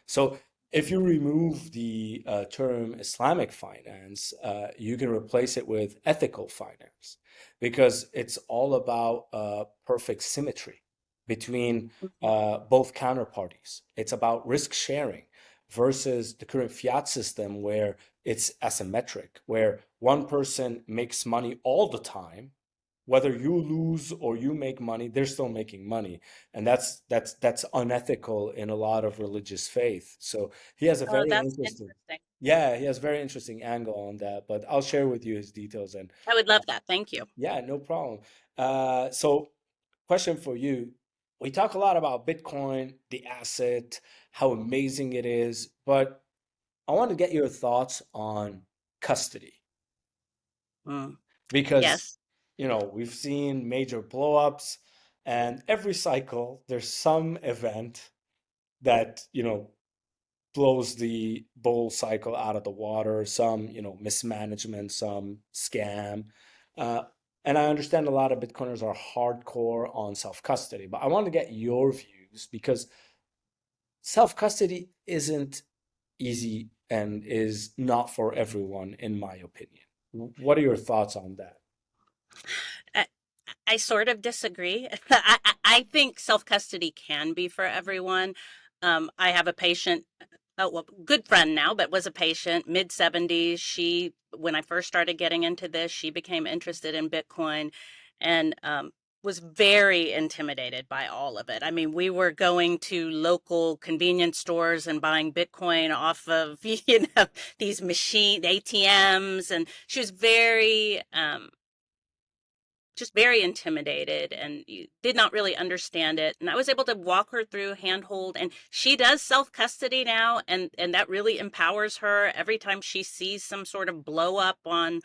So if you remove the term Islamic finance, you can replace it with ethical finance because it's all about perfect symmetry between Mhm. both counterparties. It's about risk sharing versus the current fiat system where it's asymmetric, where one person makes money all the time. Whether you lose or you make money, they're still making money, and that's unethical in a lot of religious faith. So he has a Oh, very that's interesting, interesting. Yeah, he has very interesting angle on that, but I'll share with you his details. And I would love that. Thank you. yeah, no problem. So question for you. We talk a lot about Bitcoin, the asset, how amazing it is, but I want to get your thoughts on custody Mm, because, yes. we've seen major blowups, and every cycle there's some event that, blows the bull cycle out of the water, some, mismanagement, some scam. Uh, and I understand a lot of Bitcoiners are hardcore on self-custody, but I want to get your views because self-custody isn't easy and is not for everyone, in my opinion. What are your thoughts on that? I, I sort of disagree. I think self custody can be for everyone. I have a patient, oh, well, good friend now, but was a patient, mid 70s. When I first started getting into this, she became interested in Bitcoin and was very intimidated by all of it. I mean, we were going to local convenience stores and buying Bitcoin off of, these machine ATMs. And she was just very intimidated and did not really understand it. And I was able to walk her through, handhold, and she does self custody now, and that really empowers her. Every time she sees some sort of blow up on,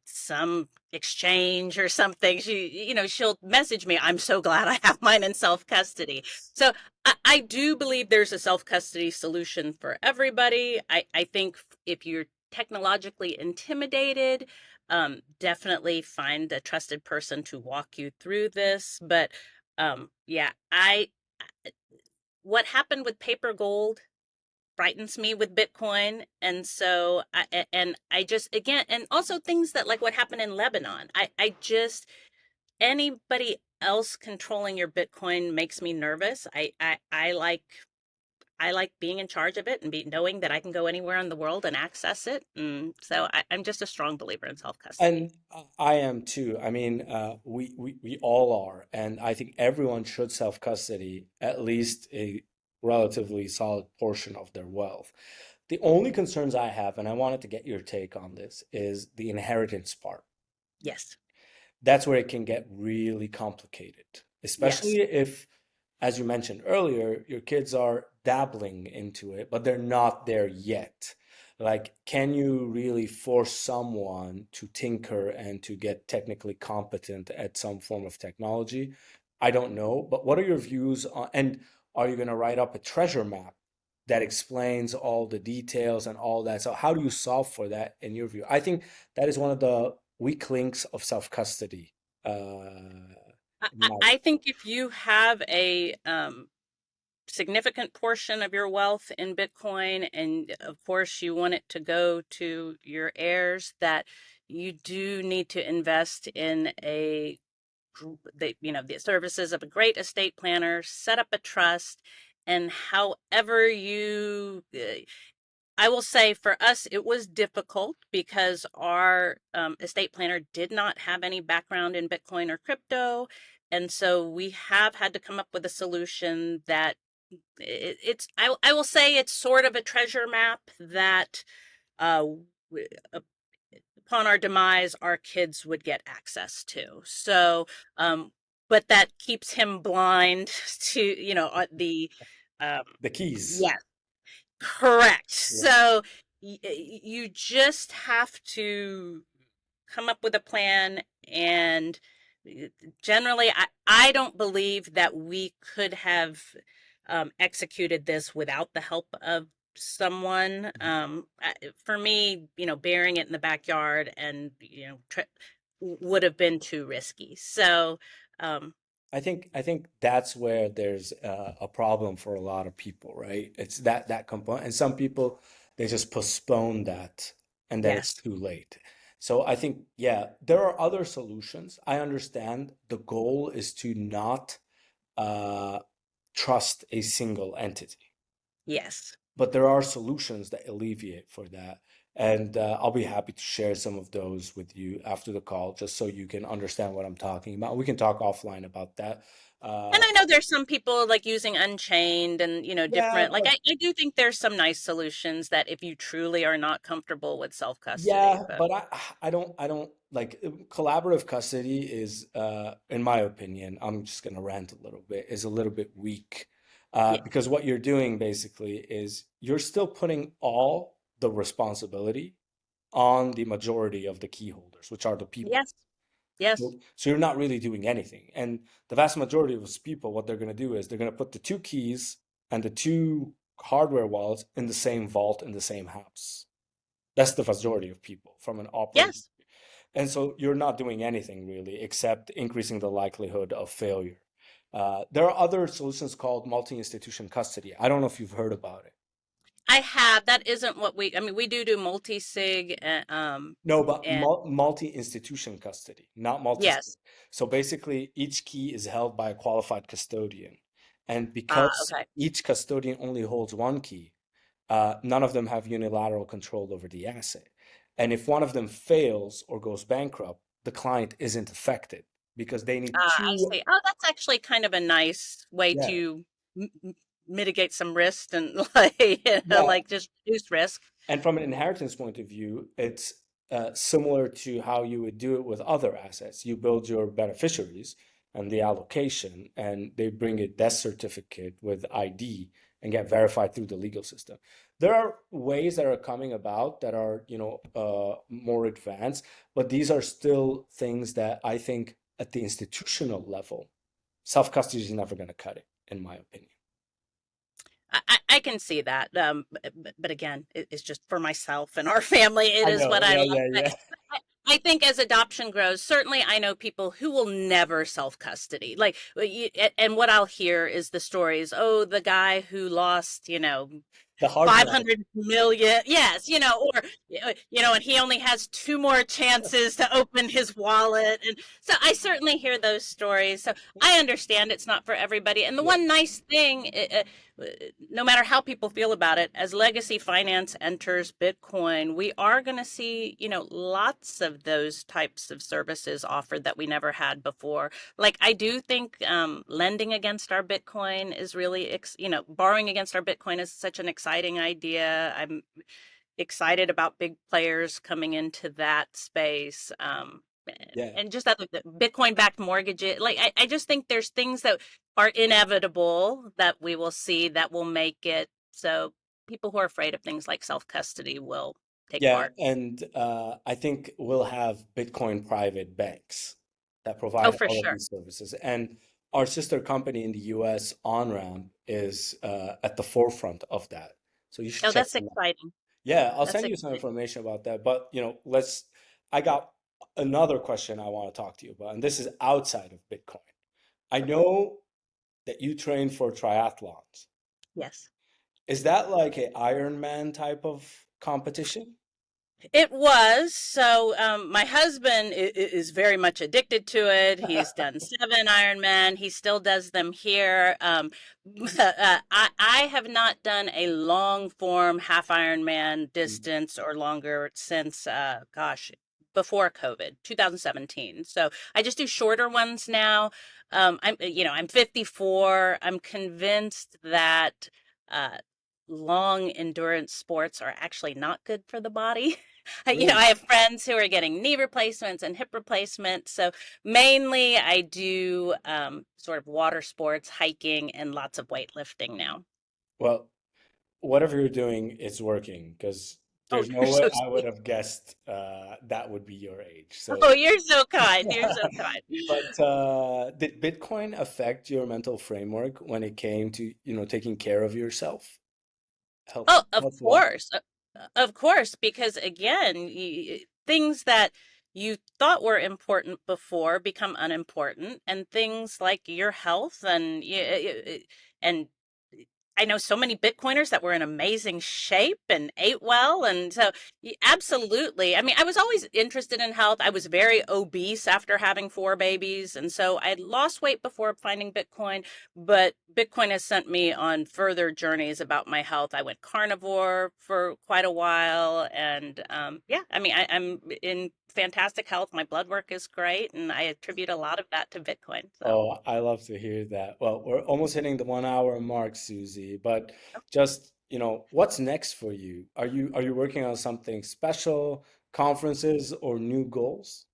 some exchange or something, she'll message me. I'm so glad I have mine in self custody. So I do believe there's a self custody solution for everybody. I think if you're technologically intimidated, definitely find a trusted person to walk you through this. But yeah, what happened with paper gold frightens me with Bitcoin, and so I just again, and also things that like what happened in Lebanon. I just anybody else controlling your Bitcoin makes me nervous. I like being in charge of it and knowing that I can go anywhere in the world and access it. And so I'm just a strong believer in self custody. And I am too. I mean, we all are. And I think everyone should self-custody at least a relatively solid portion of their wealth. The only concerns I have, and I wanted to get your take on this, is the inheritance part. Yes. That's where it can get really complicated, Yes. especially if, as you mentioned earlier, your kids are dabbling into it, but they're not there yet. Like, can you really force someone to tinker and to get technically competent at some form of technology? I don't know, but what are your views on, and are you going to write up a treasure map that explains all the details and all that? So, how do you solve for that in your view? I think that is one of the weak links of self-custody. In my I think if you have a significant portion of your wealth in Bitcoin, and of course you want it to go to your heirs, that you do need to invest in the services of a great estate planner, set up a trust, and however I will say for us, it was difficult because our estate planner did not have any background in Bitcoin or crypto. And so we have had to come up with a solution that I will say it's sort of a treasure map that uh, upon our demise, our kids would get access to. So, but that keeps him blind to, um, the keys. yes, correct. Yeah. So you just have to come up with a plan. And generally, I don't believe that we could have executed this without the help of someone. For me, burying it in the backyard and, would have been too risky. So, um, I think that's where there's a problem for a lot of people, right? It's that component, and some people they just postpone that, and then it's yes, too late. So I think, yeah, there are other solutions. I understand the goal is to not uh, trust a single entity, yes. but there are solutions that alleviate for that. And I'll be happy to share some of those with you after the call, just so you can understand what I'm talking about. We can talk offline about that. And Uh, I know there's some people like using Unchained and, yeah, different, like I do think there's some nice solutions that if you truly are not comfortable with self-custody, yeah, but but I don't like collaborative custody is, in my opinion, I'm just gonna rant a little bit, is a little bit weak. yeah, Because what you're doing basically is you're still putting all the responsibility on the majority of the key holders, which are the people. yes, yes. So you're not really doing anything. And the vast majority of those people, what they're gonna do is they're gonna put the two keys and the two hardware wallets in the same vault in the same house. That's the majority of people from an operating. Yes. And so you're not doing anything really except increasing the likelihood of failure. There are other solutions called multi-institution custody. I don't know if you've heard about it. I have. That isn't what I mean, we do multi-sig, No, but and multi-institution custody, not multi-sig. yes. So basically, each key is held by a qualified custodian. And Ah, because okay. each custodian only holds one key, none of them have unilateral control over the asset. And if one of them fails or goes bankrupt, the client isn't affected because they need Ah, I two. see. Oh, that's actually kind of a nice way Yeah, to mitigate some risk and like, yeah. like just reduce risk. And from an inheritance point of view, it's similar to how you would do it with other assets. You build your beneficiaries and the allocation, and they bring a death certificate with ID and get verified through the legal system. There are ways that are coming about that are, more advanced, but these are still things that I think at the institutional level, self-custody is never going to cut it, in my opinion. I can see that. But again, it's just for myself and our family. It I is know. what I Yeah, like. yeah, yeah. I I think as adoption grows, certainly I know people who will never self custody. Like, and what I'll hear is the stories. Oh, the guy who lost, The hard drive. 500 million. Yes, or, and he only has two more chances to open his wallet. And so I certainly hear those stories. So I understand it's not for everybody. And the Yeah, one nice thing, no matter how people feel about it, as legacy finance enters Bitcoin, we are going to see, lots of those types of services offered that we never had before. Like I do think lending against our Bitcoin is really, borrowing against our Bitcoin is such an exciting idea. I'm excited about big players coming into that space. yeah. And just that the Bitcoin backed mortgages, like I just think there's things that are inevitable that we will see that will make it so people who are afraid of things like self custody will take Yeah, part. and I think we'll have Bitcoin private banks that Oh, provide for all of sure. these services. And our sister company in the US, OnRamp, is at the forefront of that. So you should Oh, check that's them out. exciting. Yeah, I'll That's send you some exciting. information about that. But, I got another question I want to talk to you about, and this is outside of Bitcoin. I know that you train for triathlons. Yes. Is that like a Ironman type of competition? It was. So, my husband is very much addicted to it. He's done 7 Ironman. He still does them here. I have not done a long form half Ironman distance or longer since, gosh, before COVID, 2017. So I just do shorter ones now. I'm 54. I'm convinced that, uh, long endurance sports are actually not good for the body. Really? I have friends who are getting knee replacements and hip replacements. So mainly I do sort of water sports, hiking, and lots of weightlifting now. Well, whatever you're doing is working because Oh, there's no you're way so I would sweet. have guessed that would be your age. Oh, So, you're so kind. You're so kind. but did Bitcoin affect your mental framework when it came to, taking care of yourself, Oh, of health wise? course. Of course, because again, things that you thought were important before become unimportant, and things like your health and I know so many Bitcoiners that were in amazing shape and ate well. And so, absolutely. I mean, I was always interested in health. I was very obese after having 4 babies. And so I lost weight before finding Bitcoin, but Bitcoin has sent me on further journeys about my health. I went carnivore for quite a while. And yeah, I mean, I'm in fantastic health. My blood work is great, and I attribute a lot of that to Bitcoin. So. Oh, I love to hear that. Well, we're almost hitting the 1 hour mark, Susie, but just, what's next for you? Are you working on something special, conferences or new goals?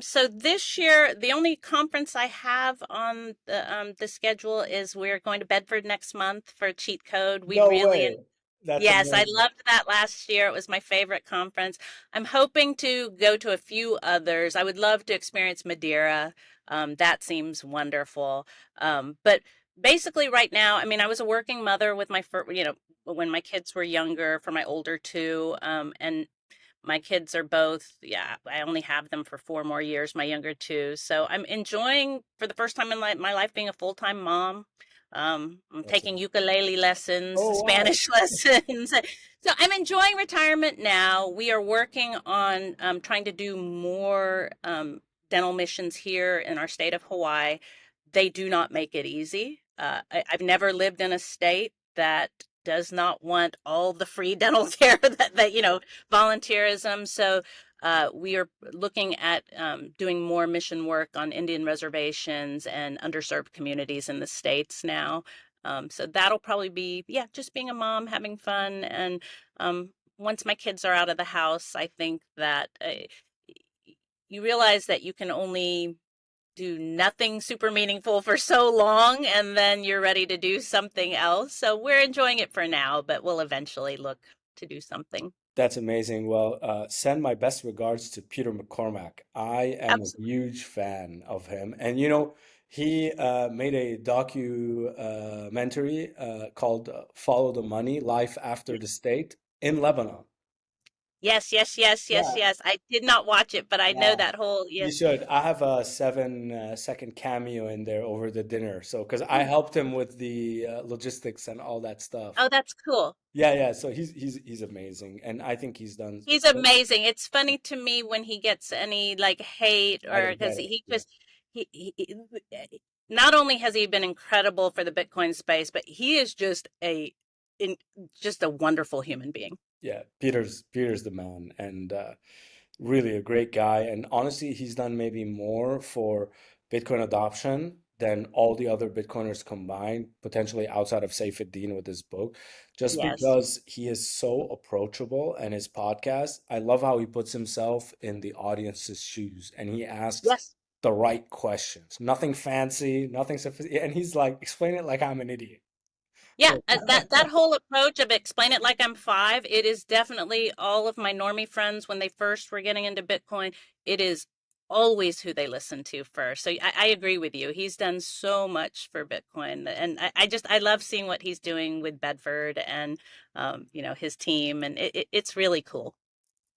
So this year, the only conference I have on the schedule is we're going to Bedford next month for Cheat Code. We No really way. That's Yes, I amazing. loved that last year. It was my favorite conference. I'm hoping to go to a few others. I would love to experience Madeira. That seems wonderful. But basically, right now, I mean, I was a working mother with my first, when my kids were younger, for my older two, and my kids are both, yeah, I only have them for 4 more years, my younger two. So I'm enjoying, for the first time in my life, being a full-time mom. I'm That's taking ukulele lessons, Oh, wow. Spanish lessons. So I'm enjoying retirement now. We are working on trying to do more dental missions here in our state of Hawaii. They do not make it easy. I've never lived in a state that does not want all the free dental care that volunteerism. So we are looking at doing more mission work on Indian reservations and underserved communities in the States now. So that'll probably be, yeah, just being a mom, having fun. And once my kids are out of the house, I think that you realize that you can only do nothing super meaningful for so long, and then you're ready to do something else. So we're enjoying it for now, but we'll eventually look to do something. That's amazing. Well, send my best regards to Peter McCormack. I am a Absolutely. huge fan of him. And he made a documentary called Follow the Money, Life After the State in Lebanon. Yes, yes, yes, yes, Yeah. yes. I did not watch it, but I know Yeah. that whole, You yes. should. I have a 7 second cameo in there over the dinner. So, because I Oh, helped him with the logistics and all that stuff. oh, that's cool. Yeah, yeah. So he's amazing, and I think he's done. He's amazing. It's funny to me when he gets any like hate, I or don't because get it. he Yeah. just not only has he been incredible for the Bitcoin space, but he is in, just a wonderful human being. Yeah, Peter's the man, and really a great guy. And honestly, he's done maybe more for Bitcoin adoption than all the other Bitcoiners combined, potentially outside of Saifedean with his book, just Yes. because he is so approachable and his podcast. I love how he puts himself in the audience's shoes and he asks Yes. the right questions. Nothing fancy, nothing sophisticated, and he's like, explain it like I'm an idiot. Yeah, So that whole approach of explain it like I'm five, it is definitely all of my normie friends when they first were getting into Bitcoin. It is always who they listen to first. So I agree with you. He's done so much for Bitcoin, and I love seeing what he's doing with Bedford and his team, and it's really cool.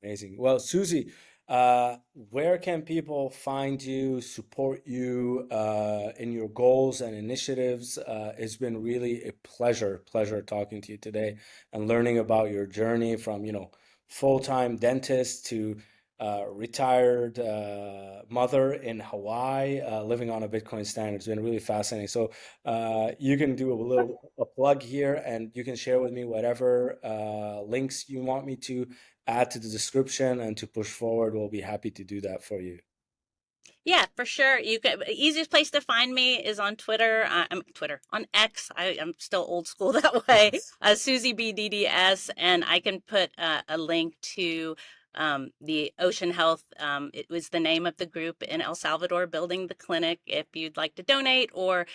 amazing. Well, Susie, where can people find you, support you in your goals and initiatives? It's been really a pleasure talking to you today and learning about your journey from, full-time dentist to retired mother in Hawaii, living on a Bitcoin standard. It's been really fascinating. So you can do a plug here, and you can share with me whatever links you want me to add to the description and to push forward. We'll be happy to do that for you. Yeah, for sure. You can easiest place to find me is on Twitter. I'm Twitter on X. I'm still old school that way. Suzy BDDS, and I can put a link to the Ocean Health. It was the name of the group in El Salvador building the clinic. If you'd like to donate or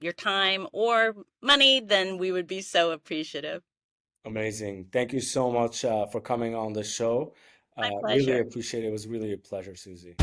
your time or money, then we would be so appreciative. Amazing. Thank you so much for coming on the show. My Really pleasure. appreciate it. It was really a pleasure, Susie.